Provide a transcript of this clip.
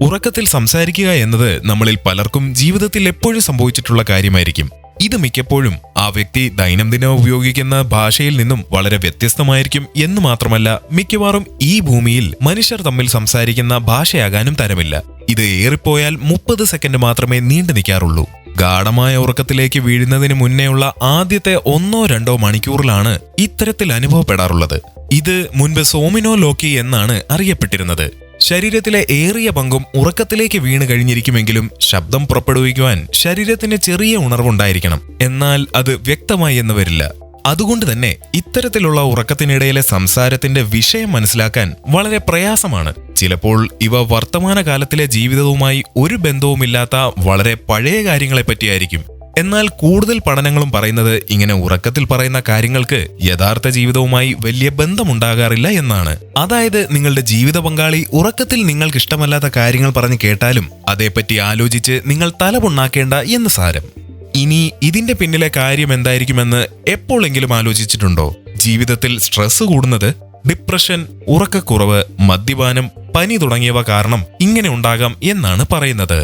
ഉറക്കത്തിൽ സംസാരിക്കുക എന്നത് നമ്മളിൽ പലർക്കും ജീവിതത്തിൽ എപ്പോഴും സംഭവിച്ചിട്ടുള്ള കാര്യമായിരിക്കും. ഇത് മിക്കപ്പോഴും ആ വ്യക്തി ദൈനംദിനം ഉപയോഗിക്കുന്ന ഭാഷയിൽ നിന്നും വളരെ വ്യത്യസ്തമായിരിക്കും എന്ന് മാത്രമല്ല, മിക്കവാറും ഈ ഭൂമിയിൽ മനുഷ്യർ തമ്മിൽ സംസാരിക്കുന്ന ഭാഷയാകാനും തരമില്ല. ഇത് ഏറിപ്പോയാൽ 30 സെക്കൻഡ് മാത്രമേ നീണ്ടു നിൽക്കാറുള്ളൂ. ഗാഢമായ ഉറക്കത്തിലേക്ക് വീഴുന്നതിന് മുന്നേയുള്ള ആദ്യത്തെ 1-2 മണിക്കൂറിലാണ് ഇത്തരത്തിൽ അനുഭവപ്പെടാറുള്ളത്. ഇത് മുൻപ് സോമിനോ ലോക്കി എന്നാണ് അറിയപ്പെട്ടിരുന്നത്. ശരീരത്തിലെ ഏറിയ പങ്കും ഉറക്കത്തിലേക്ക് വീണ് കഴിഞ്ഞിരിക്കുമെങ്കിലും ശബ്ദം പുറപ്പെടുവിക്കുവാൻ ശരീരത്തിന് ചെറിയ ഉണർവുണ്ടായിരിക്കണം. എന്നാൽ അത് വ്യക്തമായി എന്ന് വരില്ല. അതുകൊണ്ട് തന്നെ ഇത്തരത്തിലുള്ള ഉറക്കത്തിനിടയിലെ സംസാരത്തിന്റെ വിഷയം മനസ്സിലാക്കാൻ വളരെ പ്രയാസമാണ്. ചിലപ്പോൾ ഇവ വർത്തമാനകാലത്തിലെ ജീവിതവുമായി ഒരു ബന്ധവുമില്ലാത്ത വളരെ പഴയ കാര്യങ്ങളെപ്പറ്റിയായിരിക്കും. എന്നാൽ കൂടുതൽ പഠനങ്ങളും പറയുന്നത് ഇങ്ങനെ ഉറക്കത്തിൽ പറയുന്ന കാര്യങ്ങൾക്ക് യഥാർത്ഥ ജീവിതവുമായി വലിയ ബന്ധമുണ്ടാകാറില്ല എന്നാണ്. അതായത് നിങ്ങളുടെ ജീവിത പങ്കാളി ഉറക്കത്തിൽ നിങ്ങൾക്ക് ഇഷ്ടമല്ലാത്ത കാര്യങ്ങൾ പറഞ്ഞു കേട്ടാലും അതേപ്പറ്റി ആലോചിച്ച് നിങ്ങൾ തലപൊണ്ണാക്കേണ്ട എന്ന് സാരം. ഇനി ഇതിന്റെ പിന്നിലെ കാര്യം എന്തായിരിക്കുമെന്ന് എപ്പോഴെങ്കിലും ആലോചിച്ചിട്ടുണ്ടോ? ജീവിതത്തിൽ സ്ട്രെസ് കൂടുന്നത്, ഡിപ്രഷൻ, ഉറക്കക്കുറവ്, മദ്യപാനം, പനി തുടങ്ങിയവ കാരണം ഇങ്ങനെ ഉണ്ടാകാം എന്നാണ് പറയുന്നത്.